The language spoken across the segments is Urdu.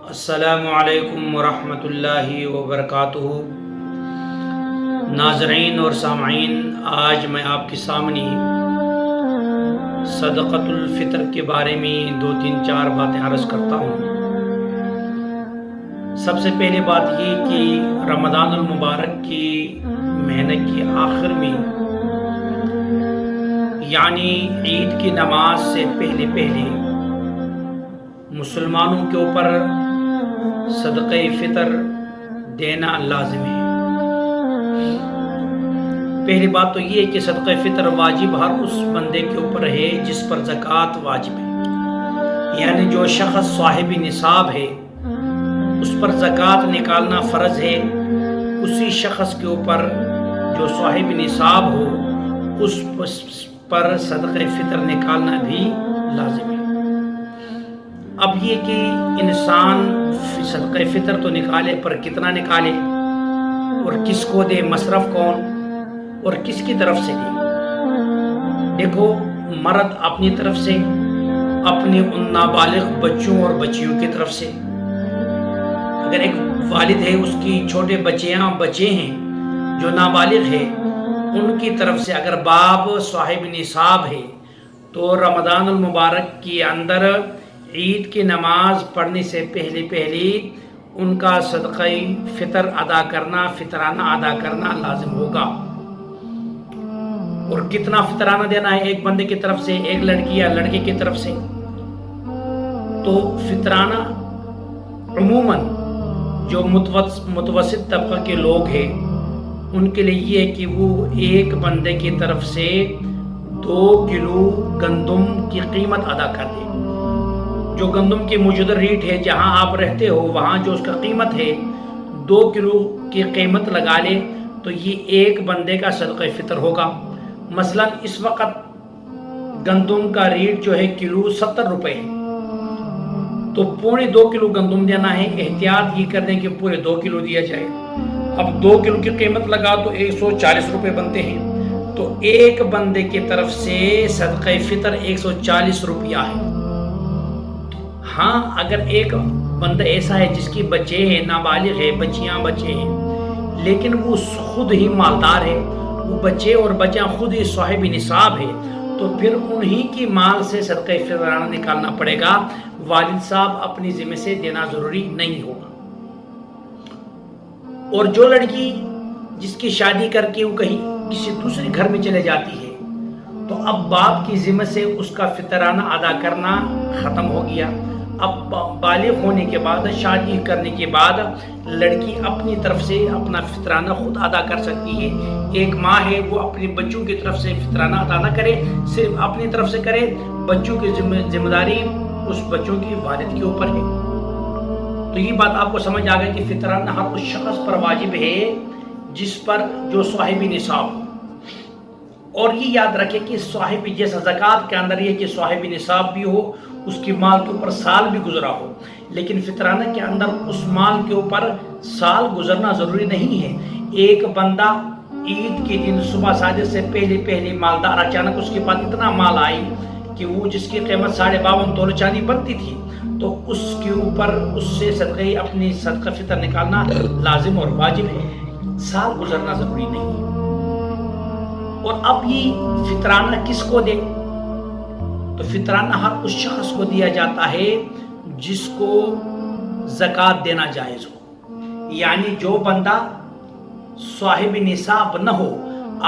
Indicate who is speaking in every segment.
Speaker 1: السلام علیکم ورحمۃ اللہ وبرکاتہ۔ ناظرین اور سامعین، آج میں آپ کے سامنے صدقۃ الفطر کے بارے میں 2-3-4 باتیں عرض کرتا ہوں۔ سب سے پہلے بات یہ کہ رمضان المبارک کی مہینے کے آخر میں، یعنی عید کی نماز سے پہلے مسلمانوں کے اوپر صدقہ فطر دینا لازم ہے۔ پہلی بات تو یہ ہے کہ صدقہ فطر واجب ہر اس بندے کے اوپر ہے جس پر زکوٰۃ واجب ہے، یعنی جو شخص صاحب نصاب ہے اس پر زکوٰۃ نکالنا فرض ہے۔ اسی شخص کے اوپر جو صاحب نصاب ہو اس پر صدقہ فطر نکالنا بھی لازم ہے۔ اب یہ کہ انسان صدقہ فطر تو نکالے، پر کتنا نکالے اور کس کو دے، مصرف کون اور کس کی طرف سے دے۔ دیکھو، مرد اپنی طرف سے، اپنے ان نابالغ بچوں اور بچیوں کی طرف سے۔ اگر ایک والد ہے، اس کی چھوٹے بچے ہیں جو نابالغ ہے، ان کی طرف سے اگر باپ صاحب نصاب ہے تو رمضان المبارک کے اندر عید کی نماز پڑھنے سے پہلے ان کا صدقہ فطر ادا کرنا، فطرانہ ادا کرنا لازم ہوگا۔ اور کتنا فطرانہ دینا ہے ایک بندے کی طرف سے، ایک لڑکی یا لڑکے کی طرف سے؟ تو فطرانہ عموماً جو متوسط طبقہ کے لوگ ہیں ان کے لیے یہ ہے کہ وہ ایک بندے کی طرف سے 2 کلو گندم کی قیمت ادا کر دے۔ جو گندم کی موجودہ ریٹ ہے جہاں آپ رہتے ہو، وہاں جو اس کا قیمت ہے 2 کلو کی قیمت لگا لے تو یہ ایک بندے کا صدقہ فطر ہوگا۔ مثلا اس وقت گندم کا ریٹ جو ہے کلو 70 روپے ہے، تو 2.25 کلو گندم دینا ہے۔ احتیاط یہ کر دیں کہ پورے 2 کلو دیا جائے۔ اب 2 کلو کی قیمت لگا تو 140 روپے بنتے ہیں، تو ایک بندے کی طرف سے صدقہ فطر 140 روپیہ ہے۔ ہاں، اگر ایک بندہ ایسا ہے جس کی بچے ہیں، نابالغ ہے، بچے ہیں، لیکن وہ خود ہی مالدار ہے، وہ بچے اور بچیاں خود ہی صاحب نصاب ہے، تو پھر انہی کی مال سے صدقہ فطرانہ نکالنا پڑے گا۔ والد صاحب اپنی ذمہ سے دینا ضروری نہیں ہوگا۔ اور جو لڑکی جس کی شادی کر کے وہ کہیں کسی دوسرے گھر میں چلے جاتی ہے تو اب باپ کی ذمہ سے اس کا فطرانہ ادا کرنا ختم ہو گیا۔ اب بالغ ہونے کے بعد، شادی کرنے کے بعد لڑکی اپنی طرف سے اپنا فطرانہ خود ادا کر سکتی ہے۔ ایک ماں ہے، وہ اپنے بچوں کی طرف سے فطرانہ ادا نہ کرے، صرف اپنی طرف سے کرے۔ بچوں کی ذمہ داری اس بچوں کی والد کے اوپر ہے۔ تو یہ بات آپ کو سمجھ آ گئی کہ فطرانہ ہر اس شخص پر واجب ہے جس پر جو صاحب نصاب ہو۔ اور یہ یاد رکھے کہ صاحب، جیسا زکوٰۃ کے اندر یہ کہ صاحب نصاب بھی ہو، اس کی مال کے اوپر سال بھی گزرا ہو، لیکن فطرانہ کے اندر اس مال کے اوپر سال گزرنا ضروری نہیں ہے۔ ایک بندہ عید کے دن صبح صادق سے پہلے مالدار، اچانک اس کے پاس اتنا مال آئی کہ وہ جس کی قیمت 52.5 تولہ چاندی بنتی تھی، تو اس کے اوپر اس سے اپنی صدقہ فطر نکالنا لازم اور واجب ہے۔ سال گزرنا ضروری نہیں ہے۔ اور اب یہ فطرانہ کس کو دے؟ تو فطرانہ ہر اس شخص کو دیا جاتا ہے جس کو زکوٰۃ دینا جائز ہو، یعنی جو بندہ صاحب نصاب نہ ہو،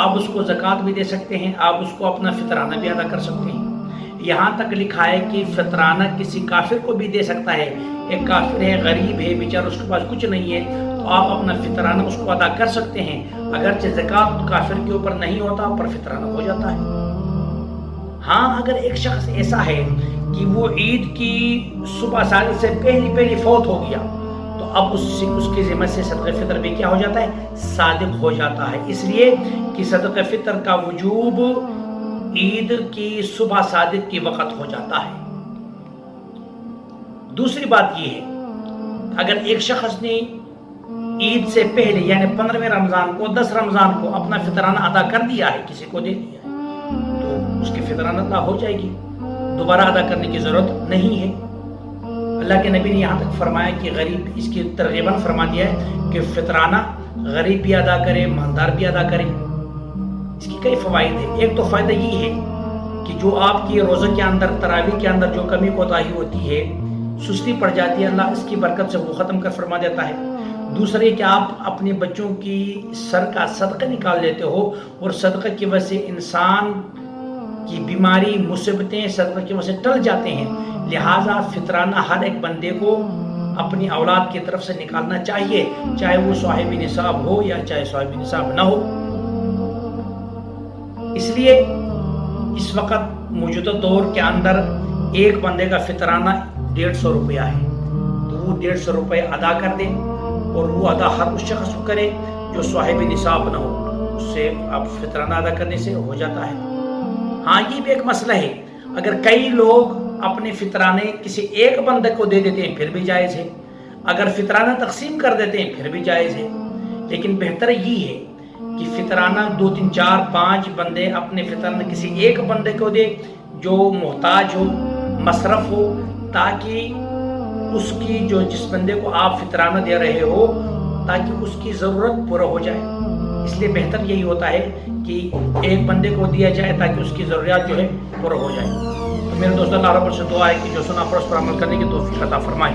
Speaker 1: آپ اس کو زکوٰۃ بھی دے سکتے ہیں، آپ اس کو اپنا فطرانہ بھی ادا کر سکتے ہیں۔ یہاں تک لکھا ہے کہ فطرانہ کسی کافر کو بھی دے سکتا ہے۔ ایک کافر ہے، غریب ہے، بیچارہ، اس کے پاس کچھ نہیں ہے، تو آپ اپنا فطرانہ اس کو ادا کر سکتے ہیں۔ اگرچہ زکوٰۃ کافر کے اوپر نہیں ہوتا پر فطرانہ ہو جاتا ہے۔ ہاں، اگر ایک شخص ایسا ہے کہ وہ عید کی صبح صادق سے پہلی فوت ہو گیا، تو اب اس کی ذمہ سے صدقہ فطر بھی کیا ہو جاتا ہے؟ صادق ہو جاتا ہے۔ اس لیے کہ صدقہ فطر کا وجوب عید کی صبح صادق کی وقت ہو جاتا ہے۔ دوسری بات یہ ہے، اگر ایک شخص نے عید سے پہلے یعنی 15ویں رمضان کو، 10 رمضان کو اپنا فطرانہ ادا کر دیا ہے، کسی کو دے دیا ہے، تو اس کی فطرانہ ادا ہو جائے گی، دوبارہ ادا کرنے کی ضرورت نہیں ہے۔ اللہ کے نبی نے یہاں تک فرمایا کہ غریب اس کی ترغیباً فرما دیا ہے کہ فطرانہ غریب بھی ادا کرے، مالدار بھی ادا کرے۔ اس کی کئی فوائد ہیں۔ ایک تو فائدہ یہ ہے کہ جو آپ کی روزہ کے اندر، تراویح کے اندر جو کمی کوتاہی ہوتی ہے، سستی پڑ جاتی ہے، اللہ اس کی برکت سے وہ ختم کر فرما دیتا ہے۔ دوسرے کہ آپ اپنے بچوں کی سر کا صدقہ نکال لیتے ہو، اور صدقہ کی وجہ سے انسان کی بیماری، مصیبتیں صدقہ کی وجہ سے ٹل جاتے ہیں۔ لہٰذا فطرانہ ہر ایک بندے کو اپنی اولاد کی طرف سے نکالنا چاہیے، چاہے وہ صاحب نصاب ہو یا چاہے صاحب نصاب نہ ہو۔ اس لیے اس وقت موجودہ دور کے اندر ایک بندے کا فطرانہ 150 روپیہ ہے، تو وہ 150 روپے ادا کر دیں، اور وہ ادا ہر اس شخص کو کرے جو صاحب نصاب نہ ہو، اس سے اب فطرانہ ادا کرنے سے ہو جاتا ہے۔ ہاں، یہ بھی ایک مسئلہ ہے، اگر کئی لوگ اپنے فطرانے کسی ایک بندے کو دے دیتے ہیں پھر بھی جائز ہے، اگر فطرانہ تقسیم کر دیتے ہیں پھر بھی جائز ہے، لیکن بہتر یہ ہے کہ فطرانہ 2 3 4 5 بندے اپنے فطرانہ کسی ایک بندے کو دے جو محتاج ہو، مصرف ہو، تاکہ اس کی جس بندے کو آپ فطرانہ دے رہے ہو تاکہ اس کی ضرورت پورا ہو جائے۔ اس لیے بہتر یہی ہوتا ہے کہ ایک بندے کو دیا جائے تاکہ اس کی ضروریات جو ہے پورا ہو جائے۔ تو میرے دوستوں، اللہ رب سے دعا ہے کہ جو سنا پر اس پر عمل کرنے کی توفیق عطا فرمائے۔